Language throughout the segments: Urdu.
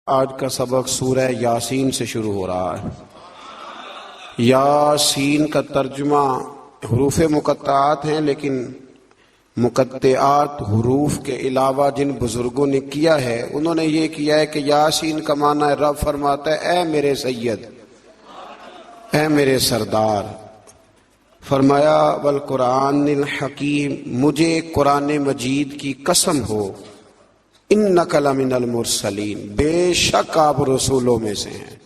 آج کا سبق سورہ یاسین سے شروع ہو رہا ہے۔ یاسین کا ترجمہ حروف مقطعات ہیں، لیکن مقطعات حروف کے علاوہ جن بزرگوں نے کیا ہے انہوں نے یہ کیا ہے کہ یاسین کا معنی ہے رب فرماتا ہے اے میرے سید، اے میرے سردار۔ فرمایا والقرآن الحکیم، مجھے قرآن مجید کی قسم ہو، انک لمن المرسلین، بے شک آپ رسولوں میں سے ہیں۔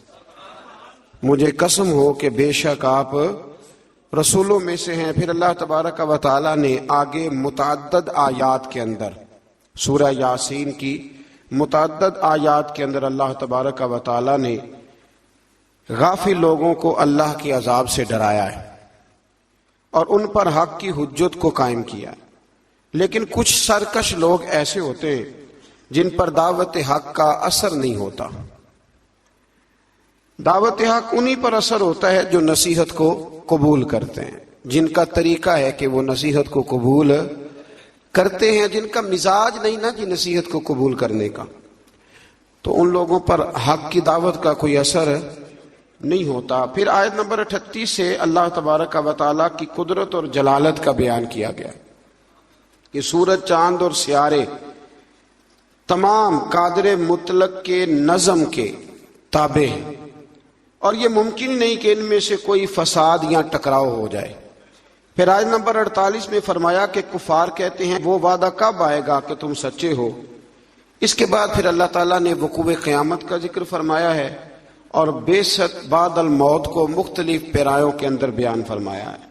مجھے قسم ہو کہ بے شک آپ رسولوں میں سے ہیں۔ پھر اللہ تبارک و تعالی نے آگے متعدد آیات کے اندر، سورہ یاسین کی متعدد آیات کے اندر اللہ تبارک و تعالی نے غافل لوگوں کو اللہ کے عذاب سے ڈرایا ہے اور ان پر حق کی حجت کو قائم کیا ہے۔ لیکن کچھ سرکش لوگ ایسے ہوتے ہیں جن پر دعوت حق کا اثر نہیں ہوتا۔ دعوت حق انہی پر اثر ہوتا ہے جو نصیحت کو قبول کرتے ہیں، جن کا طریقہ ہے کہ وہ نصیحت کو قبول کرتے ہیں، جن کا مزاج نہیں نا جی نصیحت کو قبول کرنے کا، تو ان لوگوں پر حق کی دعوت کا کوئی اثر نہیں ہوتا۔ پھر آیت نمبر 38 سے اللہ تبارک و تعالیٰ کی قدرت اور جلالت کا بیان کیا گیا کہ سورج، چاند اور سیارے تمام قادر مطلق کے نظم کے تابع ہیں، اور یہ ممکن نہیں کہ ان میں سے کوئی فساد یا ٹکراؤ ہو جائے۔ پھر آیت نمبر 48 میں فرمایا کہ کفار کہتے ہیں وہ وعدہ کب آئے گا کہ تم سچے ہو۔ اس کے بعد پھر اللہ تعالیٰ نے وقوع قیامت کا ذکر فرمایا ہے اور بعثت بعد الموت کو مختلف پیرایوں کے اندر بیان فرمایا ہے۔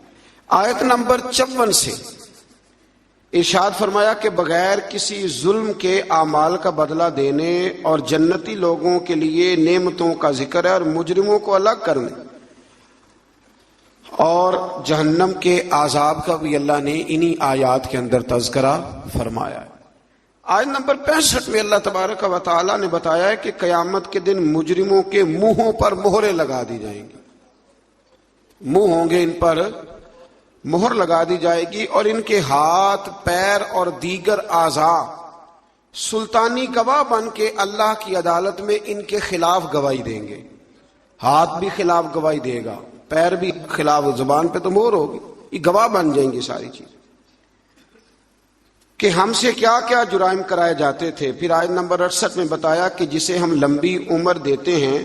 آیت نمبر 54 سے ارشاد فرمایا کہ بغیر کسی ظلم کے اعمال کا بدلہ دینے اور جنتی لوگوں کے لیے نعمتوں کا ذکر ہے، اور مجرموں کو الگ کرنے اور جہنم کے عذاب کا بھی اللہ نے انہی آیات کے اندر تذکرہ فرمایا ہے۔ آیت نمبر 65 میں اللہ تبارک و تعالی نے بتایا ہے کہ قیامت کے دن مجرموں کے منہوں پر مہریں لگا دی جائیں گی، منہ ہوں گے ان پر مہر لگا دی جائے گی، اور ان کے ہاتھ، پیر اور دیگر اعضاء سلطانی گواہ بن کے اللہ کی عدالت میں ان کے خلاف گواہی دیں گے۔ ہاتھ بھی خلاف گواہی دے گا، پیر بھی خلاف، زبان پہ تو مہر ہوگی، یہ گواہ بن جائیں گی ساری چیز کہ ہم سے کیا کیا جرائم کرائے جاتے تھے۔ پھر آیت نمبر 68 میں بتایا کہ جسے ہم لمبی عمر دیتے ہیں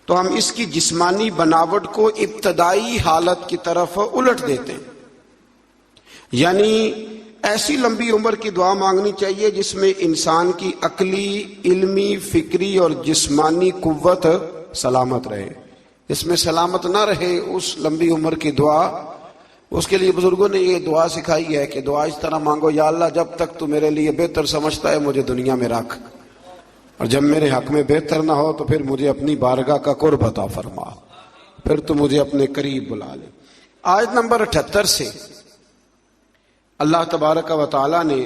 تو ہم اس کی جسمانی بناوٹ کو ابتدائی حالت کی طرف الٹ دیتے ہیں، یعنی ایسی لمبی عمر کی دعا مانگنی چاہیے جس میں انسان کی عقلی، علمی، فکری اور جسمانی قوت سلامت رہے۔ جس میں سلامت نہ رہے اس لمبی عمر کی دعا، اس کے لیے بزرگوں نے یہ دعا سکھائی ہے کہ دعا اس طرح مانگو، یا اللہ جب تک تو میرے لیے بہتر سمجھتا ہے مجھے دنیا میں رکھ، اور جب میرے حق میں بہتر نہ ہو تو پھر مجھے اپنی بارگاہ کا قرب عطا فرما، پھر تو مجھے اپنے قریب بلا لے۔ آیت نمبر 78 سے اللہ تبارک و تعالی نے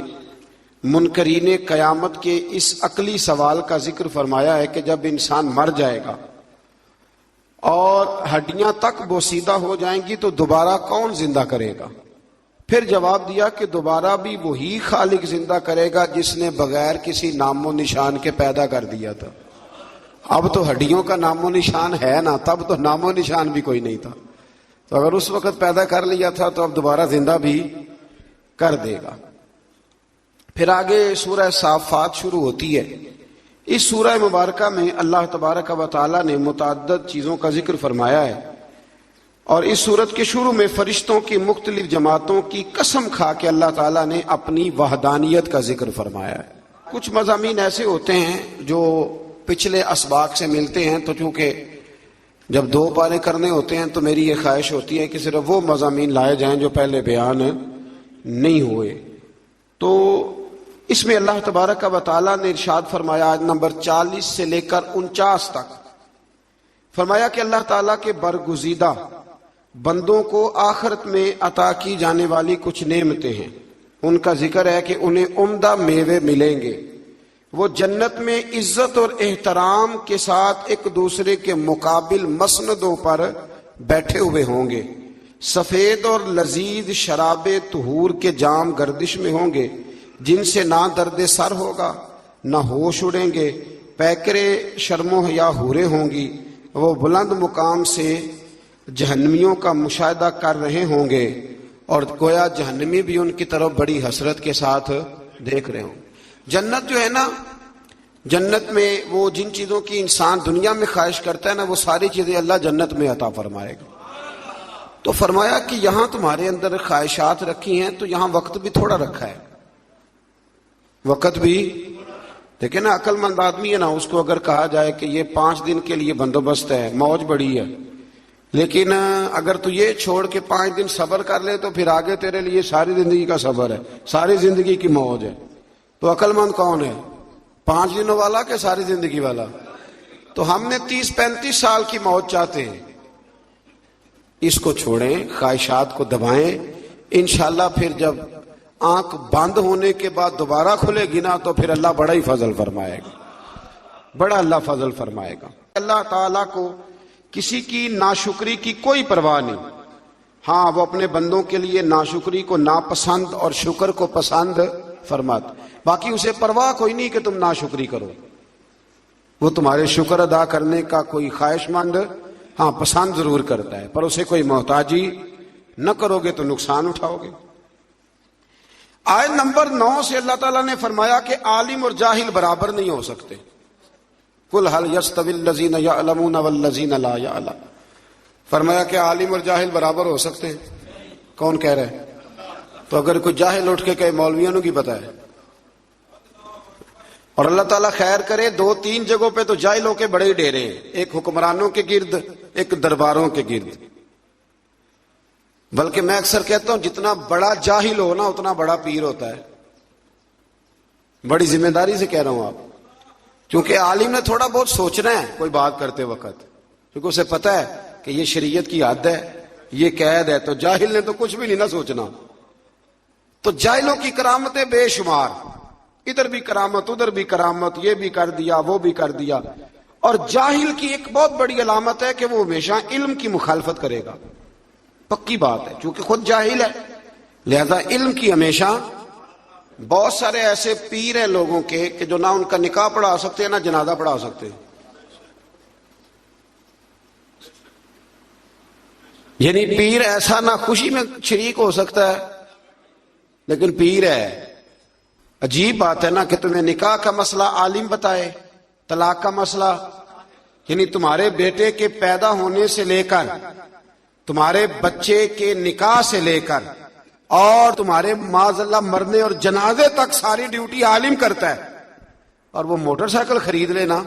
منکرین قیامت کے اس عقلی سوال کا ذکر فرمایا ہے کہ جب انسان مر جائے گا اور ہڈیاں تک بوسیدہ ہو جائیں گی تو دوبارہ کون زندہ کرے گا؟ پھر جواب دیا کہ دوبارہ بھی وہی خالق زندہ کرے گا جس نے بغیر کسی نام و نشان کے پیدا کر دیا تھا۔ اب تو ہڈیوں کا نام و نشان ہے نا، تب تو نام و نشان بھی کوئی نہیں تھا، تو اگر اس وقت پیدا کر لیا تھا تو اب دوبارہ زندہ بھی کر دے گا۔ پھر آگے سورہ صافات شروع ہوتی ہے۔ اس سورہ مبارکہ میں اللہ تبارک و تعالی نے متعدد چیزوں کا ذکر فرمایا ہے، اور اس سورت کے شروع میں فرشتوں کی مختلف جماعتوں کی قسم کھا کے اللہ تعالیٰ نے اپنی وحدانیت کا ذکر فرمایا ہے۔ کچھ مضامین ایسے ہوتے ہیں جو پچھلے اسباق سے ملتے ہیں، تو چونکہ جب 2 پارے کرنے ہوتے ہیں تو میری یہ خواہش ہوتی ہے کہ صرف وہ مضامین لائے جائیں جو پہلے بیان نہیں ہوئے۔ تو اس میں اللہ تبارک و تعالیٰ نے ارشاد فرمایا آیت نمبر 40 سے لے کر 49 تک، فرمایا کہ اللہ تعالیٰ کے برگزیدہ بندوں کو آخرت میں عطا کی جانے والی کچھ نعمتیں ہیں۔ ان کا ذکر ہے کہ انہیں عمدہ میوے ملیں گے، وہ جنت میں عزت اور احترام کے ساتھ ایک دوسرے کے مقابل مسندوں پر بیٹھے ہوئے ہوں گے، سفید اور لذیذ شراب طہور کے جام گردش میں ہوں گے، جن سے نہ درد سر ہوگا نہ ہوش اڑیں گے، پیکرے شرم و حیا حوریں ہوں گی، وہ بلند مقام سے جہنمیوں کا مشاہدہ کر رہے ہوں گے، اور گویا جہنمی بھی ان کی طرف بڑی حسرت کے ساتھ دیکھ رہے ہوں۔ جنت جو ہے نا، جنت میں وہ جن چیزوں کی انسان دنیا میں خواہش کرتا ہے نا، وہ ساری چیزیں اللہ جنت میں عطا فرمائے گا۔ تو فرمایا کہ یہاں تمہارے اندر خواہشات رکھی ہیں تو یہاں وقت بھی تھوڑا رکھا ہے، وقت بھی دیکھیں نا، عقل مند آدمی ہے نا، اس کو اگر کہا جائے کہ یہ 5 دن کے لیے بندوبست ہے، موج بڑی ہے، لیکن اگر تو یہ چھوڑ کے 5 دن صبر کر لے تو پھر آگے تیرے لیے ساری زندگی کا صبر ہے، ساری زندگی کی موج ہے۔ تو عقل مند کون ہے، 5 دنوں والا کہ ساری زندگی والا؟ تو ہم نے 30-35 سال کی موج چاہتے ہیں، اس کو چھوڑیں، خواہشات کو دبائیں، انشاءاللہ پھر جب آنکھ بند ہونے کے بعد دوبارہ کھلے گی نا تو پھر اللہ بڑا ہی فضل فرمائے گا، بڑا اللہ فضل فرمائے گا۔ اللہ تعالیٰ کو کسی کی ناشکری کی کوئی پرواہ نہیں، ہاں وہ اپنے بندوں کے لیے ناشکری کو ناپسند اور شکر کو پسند فرماتا، باقی اسے پرواہ کوئی نہیں کہ تم ناشکری کرو، وہ تمہارے شکر ادا کرنے کا کوئی خواہش مند ہاں پسند ضرور کرتا ہے، پر اسے کوئی محتاجی نہ کرو گے تو نقصان اٹھاؤ گے۔ آیت نمبر 9 سے اللہ تعالیٰ نے فرمایا کہ عالم اور جاہل برابر نہیں ہو سکتے۔ قُلْ هَلْ يَسْتَوِي الَّذِينَ يَعْلَمُونَ وَالَّذِينَ لَا يَعْلَمُونَ، فرمایا کہ عالم اور جاہل برابر ہو سکتے ہیں؟ کون کہہ رہے ہیں؟ تو اگر کوئی جاہل اٹھ کے کہے مولویوں کی پتہ ہے، اور اللہ تعالیٰ خیر کرے 2-3 جگہوں پہ تو جاہلوں کے بڑے ڈیرے ہیں، ایک حکمرانوں کے گرد، ایک درباروں کے گرد۔ بلکہ میں اکثر کہتا ہوں جتنا بڑا جاہل ہو نا اتنا بڑا پیر ہوتا ہے، بڑی ذمہ داری سے کہہ رہا ہوں آپ، کیونکہ عالم نے تھوڑا بہت سوچنا ہے کوئی بات کرتے وقت، کیونکہ اسے پتہ ہے کہ یہ شریعت کی حد ہے، یہ قید ہے، تو جاہل نے تو کچھ بھی نہیں نہ سوچنا۔ تو جاہلوں کی کرامتیں بے شمار، ادھر بھی کرامت ادھر بھی کرامت، یہ بھی کر دیا وہ بھی کر دیا۔ اور جاہل کی ایک بہت بڑی علامت ہے کہ وہ ہمیشہ علم کی مخالفت کرے گا، پکی بات ہے، چونکہ خود جاہل ہے لہذا علم کی ہمیشہ۔ بہت سارے ایسے پیر ہیں لوگوں کے کہ جو نہ ان کا نکاح پڑھا سکتے ہیں نہ جنازہ پڑھا سکتے ہیں، یعنی پیر ایسا نہ خوشی میں شریک ہو سکتا ہے لیکن پیر ہے۔ عجیب بات ہے نا کہ تمہیں نکاح کا مسئلہ عالم بتائے، طلاق کا مسئلہ، یعنی تمہارے بیٹے کے پیدا ہونے سے لے کر تمہارے بچے کے نکاح سے لے کر اور تمہارے معاذ اللہ مرنے اور جنازے تک ساری ڈیوٹی عالم کرتا ہے، اور وہ موٹر سائیکل خرید لینا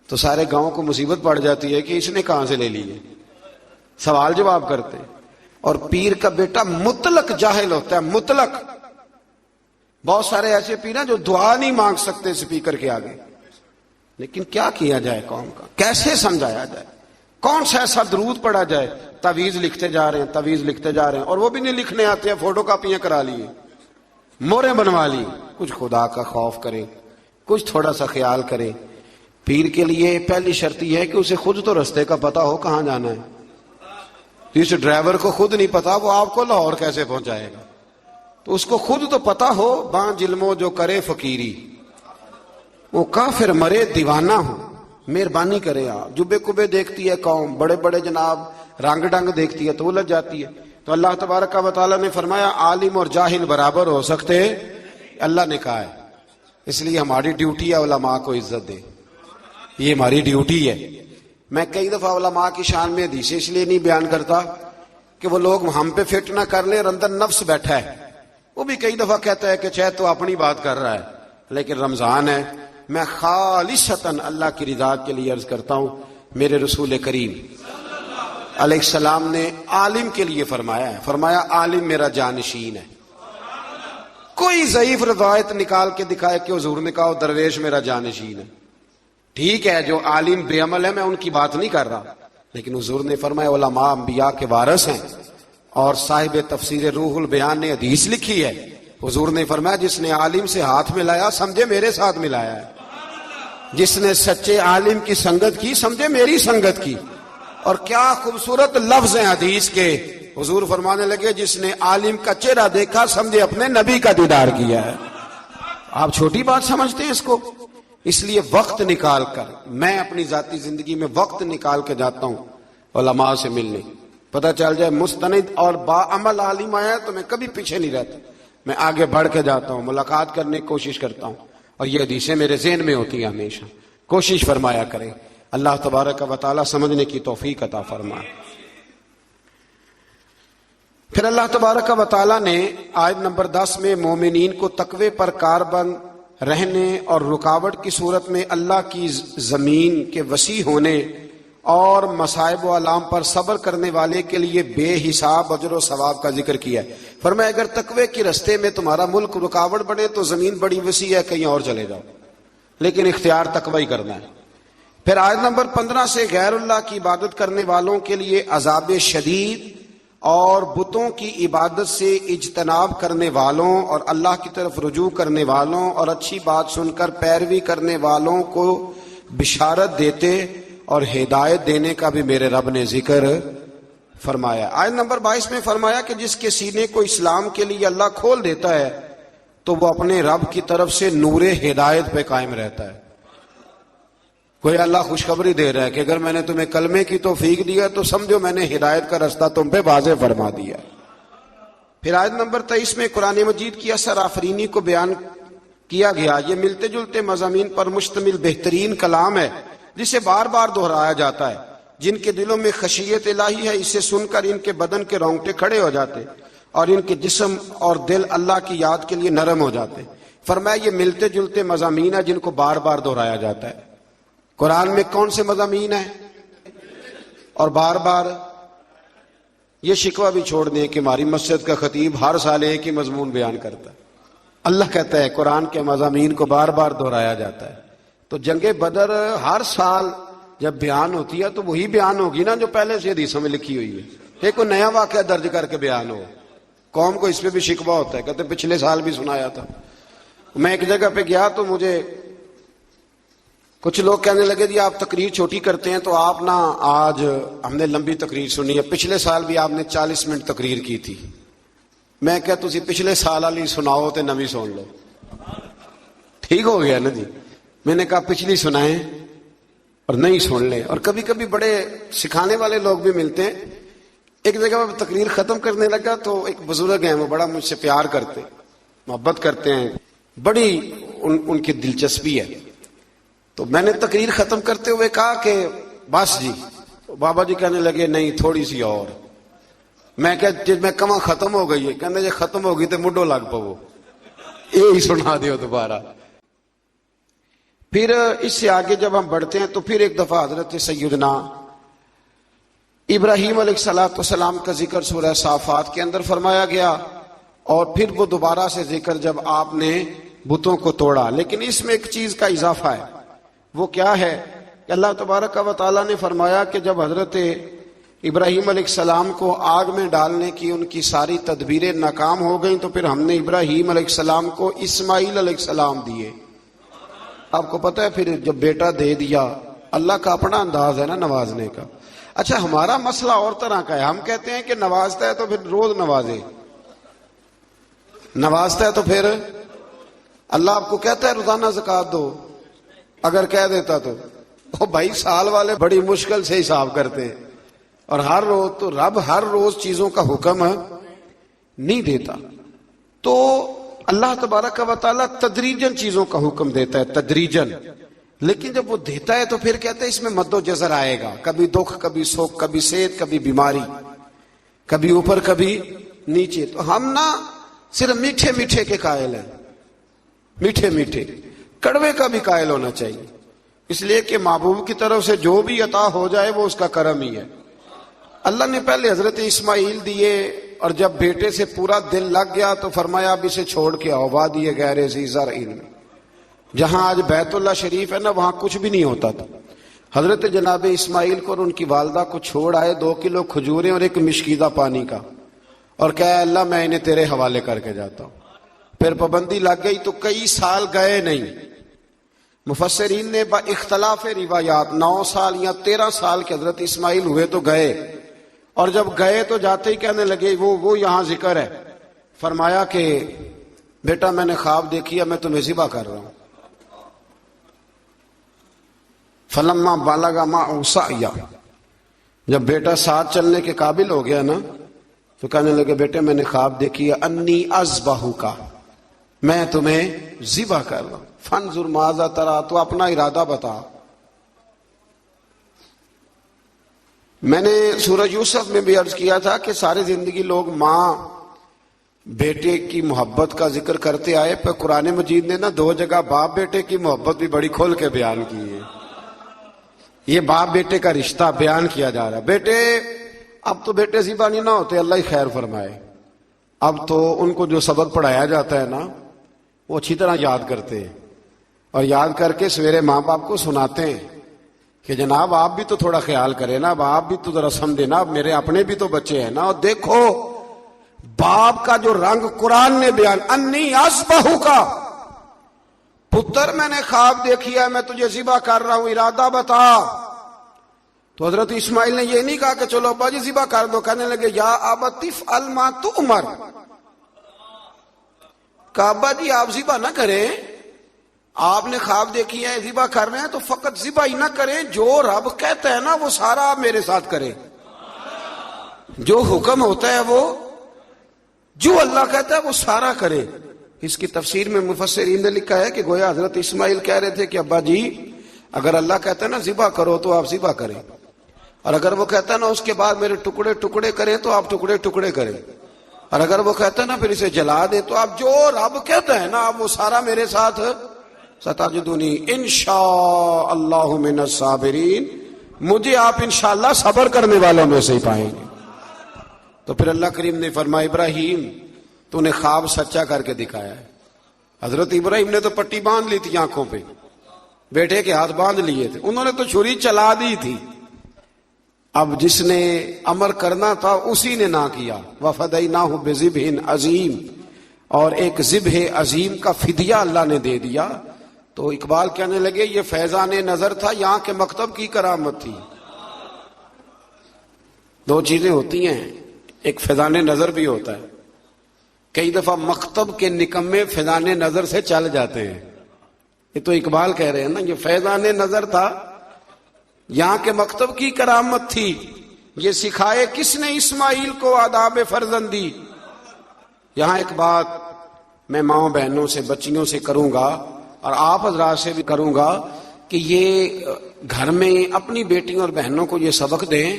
تو سارے گاؤں کو مصیبت پڑ جاتی ہے کہ اس نے کہاں سے لے لی ہے، سوال جواب کرتے ہیں۔ اور پیر کا بیٹا مطلق جاہل ہوتا ہے، مطلق۔ بہت سارے ایسے پیر ہیں جو دعا نہیں مانگ سکتے سپیکر کے آگے، لیکن کیا کیا جائے قوم کا، کیسے سمجھایا جائے، کون سا ایسا درود پڑھا جائے؟ تعویذ لکھتے جا رہے ہیں، تعویذ لکھتے جا رہے ہیں، اور وہ بھی نہیں لکھنے آتے ہیں، فوٹو کاپیاں کرا لیے، موریں بنوا لی۔ کچھ خدا کا خوف کریں، کچھ تھوڑا سا خیال کریں۔ پیر کے لیے پہلی شرط یہ ہے کہ اسے خود تو رستے کا پتہ ہو کہاں جانا ہے۔ جس ڈرائیور کو خود نہیں پتا وہ آپ کو لاہور کیسے پہنچائے گا؟ تو اس کو خود تو پتا ہو۔ باں ظلموں جو کرے فقیری، وہ کافر مرے دیوانہ ہو، مہربانی کرے آپ۔ جبے کبے دیکھتی ہے قوم، بڑے بڑے جناب رنگ ڈنگ دیکھتی ہے تو الجھ جاتی ہے۔ تو اللہ تبارک و تعالیٰ نے فرمایا عالم اور جاہل برابر ہو سکتے، اللہ نے کہا ہے، اس لیے ہماری ڈیوٹی ہے علماء کو عزت دے، یہ ہماری ڈیوٹی ہے۔ میں کئی دفعہ علماء کی شان میں حدیثیں اس لیے نہیں بیان کرتا کہ وہ لوگ ہم پہ فٹ نہ کر لیں، اور اندر نفس بیٹھا ہے، وہ بھی کئی دفعہ کہتا ہے کہ شاید تو اپنی بات کر رہا ہے، لیکن رمضان ہے، میں خالصتاً اللہ کی رضا کے لیے عرض کرتا ہوں۔ میرے رسول کریم علیہ السلام نے عالم کے لیے فرمایا ہے، فرمایا عالم میرا جانشین ہے۔ کوئی ضعیف روایت نکال کے دکھائے کہ حضور نے کہا درویش میرا جانشین ہے، ٹھیک ہے، جو عالم بے عمل ہے میں ان کی بات نہیں کر رہا، لیکن حضور نے فرمایا علماء انبیاء کے وارث ہیں۔ اور صاحب تفسیر روح البیان نے حدیث لکھی ہے، حضور نے فرمایا جس نے عالم سے ہاتھ ملایا سمجھے میرے ساتھ ملایا ہے، جس نے سچے عالم کی سنگت کی سمجھے میری سنگت کی۔ اور کیا خوبصورت لفظ ہیں حدیث کے، حضور فرمانے لگے جس نے عالم کا چہرہ دیکھا سمجھے اپنے نبی کا دیدار کیا ہے۔ آپ چھوٹی بات سمجھتے ہیں اس کو؟ اس لیے وقت نکال کر میں اپنی ذاتی زندگی میں وقت نکال کے جاتا ہوں علماء سے ملنے. پتہ چل جائے مستند اور باعمل عالم آیا تو میں کبھی پیچھے نہیں رہتا, میں آگے بڑھ کے جاتا ہوں, ملاقات کرنے کی کوشش کرتا ہوں, اور یہ حدیثیں میرے ذہن میں ہوتی ہیں ہمیشہ. کوشش فرمایا کریں. اللہ تبارک و تعالی سمجھنے کی توفیق عطا فرمائے. پھر اللہ تبارک و تعالی نے آیت نمبر 10 میں مومنین کو تقوی پر کاربند رہنے اور رکاوٹ کی صورت میں اللہ کی زمین کے وسیع ہونے اور مصائب و آلام پر صبر کرنے والے کے لیے بے حساب اجر و ثواب کا ذکر کیا ہے. فرمایا اگر تقوی کے رستے میں تمہارا ملک رکاوٹ بنے تو زمین بڑی وسیع ہے, کہیں اور چلے جاؤ, لیکن اختیار تقوی ہی کرنا ہے. پھر آیت نمبر 15 سے غیر اللہ کی عبادت کرنے والوں کے لیے عذاب شدید اور بتوں کی عبادت سے اجتناب کرنے والوں اور اللہ کی طرف رجوع کرنے والوں اور اچھی بات سن کر پیروی کرنے والوں کو بشارت دیتے اور ہدایت دینے کا بھی میرے رب نے ذکر فرمایا. آیت نمبر 22 میں فرمایا کہ جس کے سینے کو اسلام کے لیے اللہ کھول دیتا ہے تو وہ اپنے رب کی طرف سے نور ہدایت پہ قائم رہتا ہے. کوئی اللہ خوشخبری دے رہا ہے کہ اگر میں نے تمہیں کلمے کی توفیق دیا تو سمجھو میں نے ہدایت کا رستہ تم پہ واضح فرما دیا. پھر آیت نمبر 23 میں قرآن مجید کی اثر آفرینی کو بیان کیا گیا. یہ ملتے جلتے مضامین پر مشتمل بہترین کلام ہے جسے بار بار دہرایا جاتا ہے. جن کے دلوں میں خشیت الہی ہے اسے سن کر ان کے بدن کے رونگٹے کھڑے ہو جاتے اور ان کے جسم اور دل اللہ کی یاد کے لیے نرم ہو جاتے. فرمایا یہ ملتے جلتے مضامین ہیں جن کو بار بار دہرایا جاتا ہے. قرآن میں کون سے مضامین ہیں اور بار بار؟ یہ شکوہ بھی چھوڑ دیں کہ ہماری مسجد کا خطیب ہر سال ایک ہی مضمون بیان کرتا ہے. اللہ کہتا ہے قرآن کے مضامین کو بار بار دہرایا جاتا ہے. تو جنگ بدر ہر سال جب بیان ہوتی ہے تو وہی بیان ہوگی نا جو پہلے سے حدیثوں میں لکھی ہوئی ہے. ایک کوئی نیا واقعہ درج کر کے بیان ہو. قوم کو اس پہ بھی شکوہ ہوتا ہے, کہتے پچھلے سال بھی سنایا تھا. میں ایک جگہ پہ گیا تو مجھے کچھ لوگ کہنے لگے جی آپ تقریر چھوٹی کرتے ہیں تو آپ نا آج ہم نے لمبی تقریر سنی ہے, پچھلے سال بھی آپ نے 40 منٹ تقریر کی تھی. میں کہ تسی پچھلے سال والی سناؤ تے نویں سن لو. ٹھیک ہو گیا نا جی. میں نے کہا پچھلی سنائیں اور نہیں سن لیں. اور کبھی کبھی بڑے سکھانے والے لوگ بھی ملتے ہیں. ایک جگہ میں تقریر ختم کرنے لگا تو ایک بزرگ ہیں, وہ بڑا مجھ سے پیار کرتے محبت کرتے ہیں, بڑی ان کی دلچسپی ہے. تو میں نے تقریر ختم کرتے ہوئے کہا کہ بس جی. بابا جی کہنے لگے نہیں تھوڑی سی اور. میں کہ میں کہاں ختم ہو گئی ہے؟ کہنے جی ختم ہوگی تو مڈو لگ پو, یہی سنا دیو دوبارہ. پھر اس سے آگے جب ہم بڑھتے ہیں تو پھر ایک دفعہ حضرت سیدنا ابراہیم علیہ السلام کا ذکر سورہ صافات کے اندر فرمایا گیا, اور پھر وہ دوبارہ سے ذکر جب آپ نے بتوں کو توڑا. لیکن اس میں ایک چیز کا اضافہ ہے. وہ کیا ہے کہ اللہ تبارک و تعالیٰ نے فرمایا کہ جب حضرت ابراہیم علیہ السلام کو آگ میں ڈالنے کی ان کی ساری تدبیریں ناکام ہو گئیں تو پھر ہم نے ابراہیم علیہ السلام کو اسماعیل علیہ السلام دیے. آپ کو پتہ ہے پھر جب بیٹا دے دیا, اللہ کا اپنا انداز ہے نا نوازنے کا. اچھا ہمارا مسئلہ اور طرح کا ہے. ہم کہتے ہیں کہ نوازتا ہے تو پھر روز نوازے, نوازتا ہے تو پھر اللہ آپ کو کہتا ہے روزانہ زکوٰۃ دو. اگر کہہ دیتا تو بھائی سال والے بڑی مشکل سے حساب کرتے ہیں, اور ہر روز تو رب ہر روز چیزوں کا حکم نہیں دیتا. تو اللہ تبارک و تعالیٰ تدریجن چیزوں کا حکم دیتا ہے, تدریجن. لیکن جب وہ دیتا ہے تو پھر کہتے ہیں اس میں مد و جزر آئے گا, کبھی دکھ کبھی سکھ, کبھی صحت کبھی بیماری, کبھی اوپر کبھی نیچے. تو ہم نا صرف میٹھے میٹھے کے قائل ہیں, میٹھے میٹھے. کڑوے کا بھی قائل ہونا چاہیے, اس لیے کہ محبوب کی طرف سے جو بھی عطا ہو جائے وہ اس کا کرم ہی ہے. اللہ نے پہلے حضرت اسماعیل دیے, اور جب بیٹے سے پورا دل لگ گیا تو فرمایا اب اسے چھوڑ کے آؤ وادی غیر ذی زرع میں. جہاں آج بیت اللہ شریف ہے نا وہاں کچھ بھی نہیں ہوتا تھا. حضرت جناب اسماعیل کو اور ان کی والدہ کو چھوڑ آئے 2 کلو کھجوریں اور ایک مشکیدہ پانی کا, اور کہا اللہ میں انہیں تیرے حوالے کر کے جاتا ہوں. پھر پابندی لگ گئی تو کئی سال گئے نہیں. مفسرین نے با اختلاف روایات 9 سال یا 13 سال کے حضرت اسماعیل ہوئے تو گئے, اور جب گئے تو جاتے ہی کہنے لگے وہ یہاں ذکر ہے. فرمایا کہ بیٹا میں نے خواب دیکھی ہے, میں تمہیں ذبح کر رہا ہوں. فلما بالغ معه السعي، جب بیٹا ساتھ چلنے کے قابل ہو گیا نا تو کہنے لگے بیٹے میں نے خواب دیکھی ہے انی اذبحک، میں تمہیں ذبح کر رہا ہوں، فانظر ماذا ترى، تو اپنا ارادہ بتا۔ میں نے سورہ یوسف میں بھی عرض کیا تھا کہ ساری زندگی لوگ ماں بیٹے کی محبت کا ذکر کرتے آئے، پر قرآن مجید نے نا 2 جگہ باپ بیٹے کی محبت بھی بڑی کھول کے بیان کی ہے۔ یہ باپ بیٹے کا رشتہ بیان کیا جا رہا ہے۔ بیٹے اب تو بیٹے ذبح نہیں نہ ہوتے، اللہ ہی خیر فرمائے، اب تو ان کو جو سبق پڑھایا جاتا ہے نا وہ اچھی طرح یاد کرتے ہیں، اور یاد کر کے سویرے ماں باپ کو سناتے ہیں کہ جناب آپ بھی تو تھوڑا خیال کریں نا، اب آپ بھی تو ذرا سمجھے نا، اب میرے اپنے بھی تو بچے ہیں نا۔ اور دیکھو باپ کا جو رنگ قرآن نے بیان، انی اذبحک، پتر میں نے خواب دیکھی ہے میں تجھے ذبح کر رہا ہوں، ارادہ بتا۔ تو حضرت اسماعیل نے یہ نہیں کہا کہ چلو ابا جی ذبح کر دو، کہنے لگے یا ابت افعل ما تؤمر، کہا ابا جی آپ ذبح نہ کریں، آپ نے خواب دیکھی ہے ذبح کر رہے ہیں تو فقط ذبح ہی نہ کریں، جو رب کہتا ہے نا وہ سارا آپ میرے ساتھ کریں، جو حکم ہوتا ہے وہ، جو اللہ کہتا ہے وہ سارا کرے۔ اس کی تفسیر میں مفسرین نے لکھا ہے کہ گویا حضرت اسماعیل کہہ رہے تھے کہ ابا جی اگر اللہ کہتا ہے نا ذبح کرو تو آپ ذبح کریں، اور اگر وہ کہتا ہے نا اس کے بعد میرے ٹکڑے ٹکڑے کریں تو آپ ٹکڑے ٹکڑے کریں، اور اگر وہ کہتا ہے نا پھر اسے جلا دیں تو آپ جو رب کہتا ہے نا آپ وہ سارا میرے ساتھ، ستجدنی انشاء اللہ من الصابرین، مجھے آپ انشاءاللہ صبر کرنے والوں میں سے ہی پائیں گے۔ تو پھر اللہ کریم نے فرمایا ابراہیم تو نے خواب سچا کر کے دکھایا ہے۔ حضرت ابراہیم نے تو پٹی باندھ لی تھی آنکھوں پہ، بیٹے کے ہاتھ باندھ لیے تھے، انہوں نے تو چھری چلا دی تھی، اب جس نے امر کرنا تھا اسی نے نہ کیا۔ وَفَدَيْنَاهُ بِذِبْحٍ عَظِيمٍ، اور ایک ذبح عظیم کا فدیہ اللہ نے دے دیا۔ تو اقبال کہنے لگے یہ فیضان نظر تھا، یہاں کے مکتب کی کرامت تھی۔ 2 چیزیں ہوتی ہیں، ایک فیضان نظر بھی ہوتا ہے، کئی دفعہ مکتب کے نکمے فیضان نظر سے چل جاتے ہیں، یہ تو اقبال کہہ رہے ہیں نا یہ فیضان نظر تھا، یہاں کے مکتب کی کرامت تھی۔ یہ سکھائے کس نے اسماعیل کو آداب فرزندی۔ یہاں ایک بات میں ماؤں بہنوں سے بچیوں سے کروں گا اور آپ حضرات سے بھی کروں گا کہ یہ گھر میں اپنی بیٹیوں اور بہنوں کو یہ سبق دیں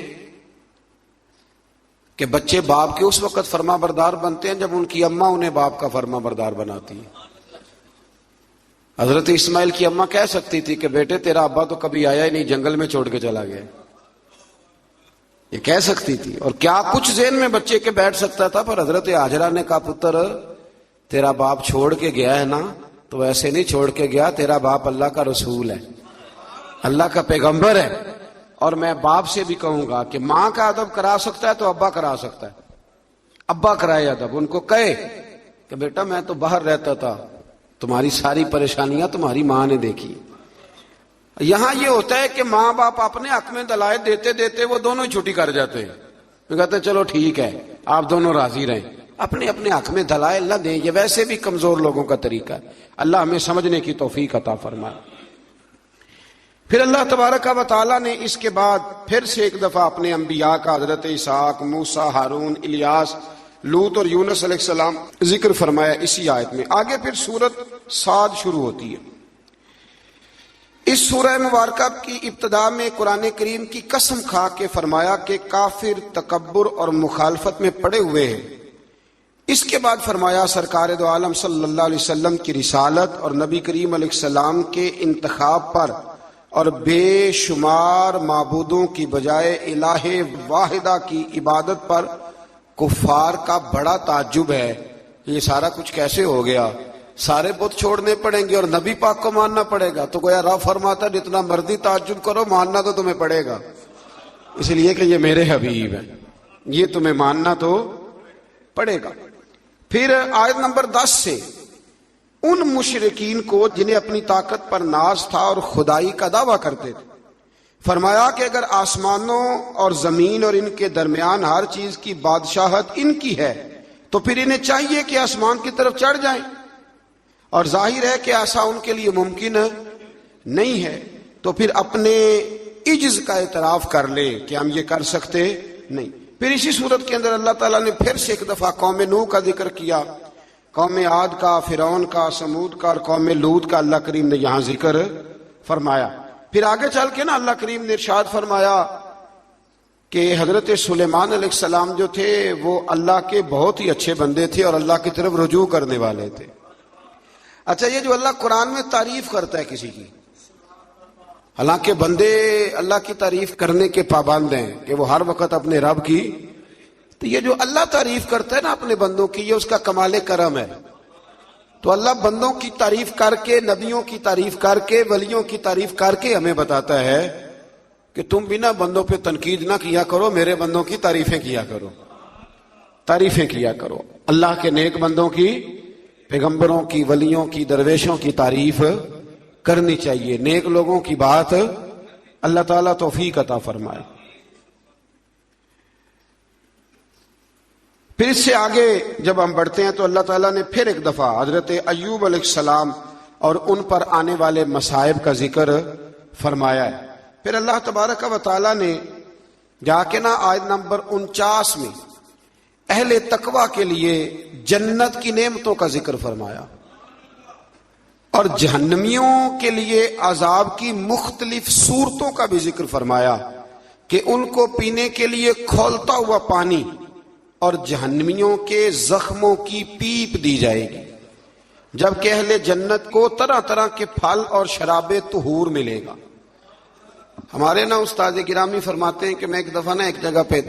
کہ بچے باپ کے اس وقت فرما بردار بنتے ہیں جب ان کی اماں انہیں باپ کا فرما بردار بناتی ہے۔ حضرت اسماعیل کی اماں کہہ سکتی تھی کہ بیٹے تیرا ابا تو کبھی آیا ہی نہیں، جنگل میں چھوڑ کے چلا گیا، یہ کہہ سکتی تھی، اور کیا کچھ ذہن میں بچے کے بیٹھ سکتا تھا، پر حضرت ہاجرہ نے کہا پتر تیرا باپ چھوڑ کے گیا ہے نا تو ایسے نہیں چھوڑ کے گیا، تیرا باپ اللہ کا رسول ہے، اللہ کا پیغمبر ہے، اور میں باپ سے بھی کہوں گا کہ ماں کا ادب کرا سکتا ہے تو ابا کرا سکتا ہے، ابا کرائے ادب، ان کو کہے کہ بیٹا میں تو باہر رہتا تھا، تمہاری ساری پریشانیاں تمہاری ماں نے دیکھی۔ یہاں یہ ہوتا ہے کہ ماں باپ اپنے حق میں دلائل دیتے دیتے وہ دونوں ہی چھٹی کر جاتے ہیں، وہ کہتے ہیں چلو ٹھیک ہے آپ دونوں راضی رہیں، اپنے اپنے حق میں دلائل نہ دیں، یہ ویسے بھی کمزور لوگوں کا طریقہ ہے۔ اللہ ہمیں سمجھنے کی توفیق عطا فرمائے۔ پھر اللہ تبارک و تعالیٰ نے اس کے بعد پھر سے ایک دفعہ اپنے انبیاء کا حضرت اسحاق، موسیٰ، ہارون، الیاس، لوط اور یونس علیہ السلام ذکر فرمایا اسی آیت میں۔ آگے پھر سورت صاد شروع ہوتی ہے۔ اس سورہ مبارکہ کی ابتدا میں قرآن کریم کی قسم کھا کے فرمایا کہ کافر تکبر اور مخالفت میں پڑے ہوئے ہیں۔ اس کے بعد فرمایا سرکار دو عالم صلی اللہ علیہ وسلم کی رسالت اور نبی کریم علیہ السلام کے انتخاب پر اور بے شمار معبودوں کی بجائے الہ واحدہ کی عبادت پر کفار کا بڑا تعجب ہے، یہ سارا کچھ کیسے ہو گیا، سارے بت چھوڑنے پڑیں گے اور نبی پاک کو ماننا پڑے گا۔ تو گویا رب فرماتا جتنا مرضی تعجب کرو ماننا تو تمہیں پڑے گا، اس لیے کہ یہ میرے حبیب ہیں، یہ تمہیں ماننا تو پڑے گا۔ پھر آیت نمبر 10 سے ان مشرکین کو جنہیں اپنی طاقت پر ناز تھا اور خدائی کا دعویٰ کرتے تھے، فرمایا کہ اگر آسمانوں اور زمین اور ان کے درمیان ہر چیز کی بادشاہت ان کی ہے تو پھر انہیں چاہیے کہ آسمان کی طرف چڑھ جائیں، اور ظاہر ہے کہ ایسا ان کے لیے ممکن نہیں ہے۔ تو پھر اپنے عجز کا اعتراف کر لے کہ ہم یہ کر سکتے نہیں۔ پھر اسی صورت کے اندر اللہ تعالیٰ نے پھر سے ایک دفعہ قوم نوح کا ذکر کیا، قوم عاد کا، فرعون کا، سمود کا اور قوم لوط کا اللہ کریم نے یہاں ذکر فرمایا۔ پھر آگے چل کے نا اللہ کریم نے ارشاد فرمایا کہ حضرت سلیمان علیہ السلام جو تھے وہ اللہ کے بہت ہی اچھے بندے تھے اور اللہ کی طرف رجوع کرنے والے تھے۔ اچھا، یہ جو اللہ قرآن میں تعریف کرتا ہے کسی کی، حالانکہ بندے اللہ کی تعریف کرنے کے پابند ہیں کہ وہ ہر وقت اپنے رب کی، تو یہ جو اللہ تعریف کرتا ہے نا اپنے بندوں کی، یہ اس کا کمال کرم ہے۔ تو اللہ بندوں کی تعریف کر کے، نبیوں کی تعریف کر کے، ولیوں کی تعریف کر کے ہمیں بتاتا ہے کہ تم بنا بندوں پہ تنقید نہ کیا کرو، میرے بندوں کی تعریفیں کیا کرو، تعریفیں کیا کرو۔ اللہ کے نیک بندوں کی، پیغمبروں کی، ولیوں کی، درویشوں کی تعریف کرنی چاہیے۔ نیک لوگوں کی بات اللہ تعالیٰ توفیق عطا فرمائے۔ پھر اس سے آگے جب ہم بڑھتے ہیں تو اللہ تعالیٰ نے پھر ایک دفعہ حضرت ایوب علیہ السلام اور ان پر آنے والے مصائب کا ذکر فرمایا ہے۔ پھر اللہ تبارک و تعالیٰ نے جا کے نا آیت نمبر 49 میں اہل تقوی کے لیے جنت کی نعمتوں کا ذکر فرمایا اور جہنمیوں کے لیے عذاب کی مختلف صورتوں کا بھی ذکر فرمایا کہ ان کو پینے کے لیے کھولتا ہوا پانی اور جہنمیوں کے زخموں کی پیپ دی جائے گی، جبکہ اہل جنت کو طرح طرح کے پھل اور شراب طہور ملے گا۔ ہمارے نا استاد گرامی فرماتے ہیں کہ میں ایک دفعہ نا ایک جگہ پہ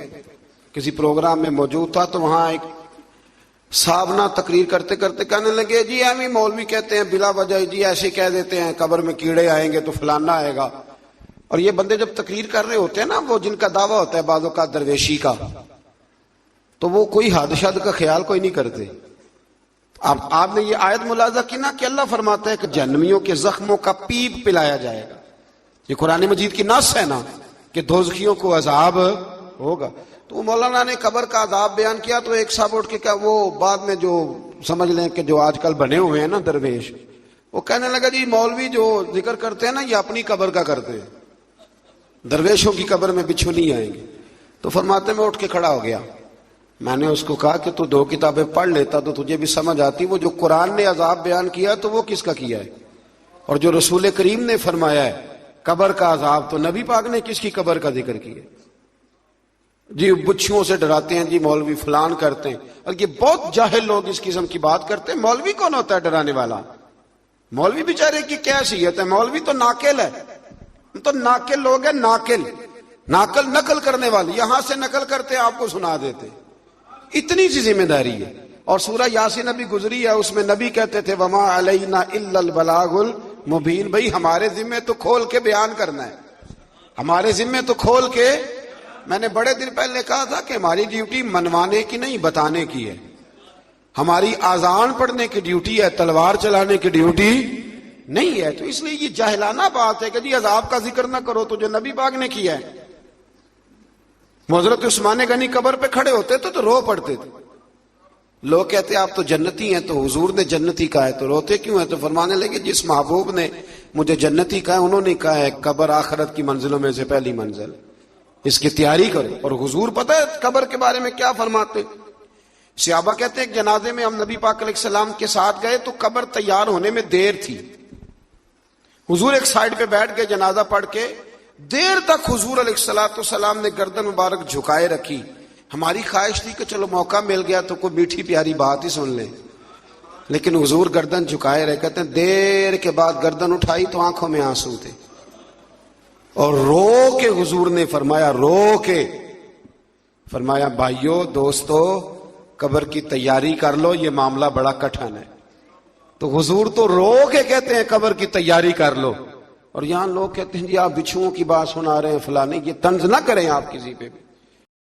کسی پروگرام میں موجود تھا، تو وہاں ایک صاحب نا تقریر کرتے کرتے کہنے لگے جی ہمیں مولوی کہتے ہیں بلا وجہ جی ایسے کہہ دیتے ہیں قبر میں کیڑے آئیں گے تو فلانا آئے گا۔ اور یہ بندے جب تقریر کر رہے ہوتے ہیں نا، وہ جن کا دعویٰ ہوتا ہے بعضوں کا درویشی کا، تو وہ کوئی حادثات کا خیال کوئی نہیں کرتے۔ اب آپ نے یہ آیت ملاحظہ کی نا کہ اللہ فرماتا ہے کہ جہنمیوں کے زخموں کا پیپ پلایا جائے گا۔ یہ قرآن مجید کی نص ہے نا کہ دوزخیوں کو عذاب ہوگا۔ تو مولانا نے قبر کا عذاب بیان کیا تو ایک صاحب اٹھ کے کہا، وہ بعد میں جو سمجھ لیں کہ جو آج کل بنے ہوئے ہیں نا درویش، وہ کہنے لگا جی مولوی جو ذکر کرتے ہیں نا یہ اپنی قبر کا کرتے ہیں، درویشوں کی قبر میں بچھو نہیں آئیں گے۔ تو فرماتے میں اٹھ کے کھڑا ہو گیا، میں نے اس کو کہا کہ تو 2 کتابیں پڑھ لیتا تو تجھے بھی سمجھ آتی، وہ جو قرآن نے عذاب بیان کیا تو وہ کس کا کیا ہے، اور جو رسول کریم نے فرمایا ہے قبر کا عذاب تو نبی پاک نے کس کی قبر کا ذکر کیا۔ جی بچھوؤں سے ڈراتے ہیں، جی مولوی فلان کرتے ہیں، اور یہ بہت جاہل لوگ اس قسم کی بات کرتے ہیں۔ مولوی کون ہوتا ہے ڈرانے والا؟ مولوی بیچارے کی کیا حیثیت ہے؟ مولوی تو ناقل ہے، تو ناقل لوگ ہیں، ناقل نقل کرنے والے، یہاں سے نقل کرتے آپ کو سنا دیتے، اتنی سی ذمہ داری ہے۔ اور سورہ یاسین ابھی گزری ہے، اس میں نبی کہتے تھے وما علینا الا البلاغ المبین، بھائی ہمارے ذمے تو کھول کے بیان کرنا ہے، ہمارے ذمے تو کھول کے۔ میں نے بڑے دن پہلے کہا تھا کہ ہماری ڈیوٹی منوانے کی نہیں بتانے کی ہے، ہماری آذان پڑھنے کی ڈیوٹی ہے، تلوار چلانے کی ڈیوٹی نہیں ہے۔ تو اس لیے یہ جاہلانہ بات ہے کہ جی عذاب کا ذکر نہ کرو تو جو نبی پاک نے کیا ہے۔ حضرت عثمان غنی قبر پہ کھڑے ہوتے تھے تو رو پڑتے تھے، لوگ کہتے آپ تو جنتی ہیں، تو حضور نے جنتی کہا ہے تو روتے کیوں ہیں؟ تو فرمانے لگے جس محبوب نے مجھے جنتی کہا ہے انہوں نے کہا ہے قبر آخرت کی منزلوں میں سے پہلی منزل، اس کی تیاری کرو۔ اور حضور پتہ ہے قبر کے بارے میں کیا فرماتے؟ صحابہ کہتے ہیں کہ جنازے میں ہم نبی پاک علیہ السلام کے ساتھ گئے تو قبر تیار ہونے میں دیر تھی، حضور ایک سائڈ پہ بیٹھ گئے جنازہ پڑھ کے، دیر تک حضور علیہ السلام نے گردن مبارک جھکائے رکھی۔ ہماری خواہش تھی کہ چلو موقع مل گیا تو کوئی میٹھی پیاری بات ہی سن لیں، لیکن حضور گردن جھکائے رہے۔ کہتے ہیں دیر کے بعد گردن اٹھائی تو آنکھوں میں آنسو تھے، اور رو کے حضور نے فرمایا، رو کے فرمایا بھائیو دوستو قبر کی تیاری کر لو، یہ معاملہ بڑا کٹھن ہے۔ تو حضور تو رو کے کہتے ہیں قبر کی تیاری کر لو، اور یہاں لوگ کہتے ہیں جی آپ بچھوؤں کی بات سنا رہے ہیں فلانے، یہ طنز نہ کریں آپ کسی پہ بھی۔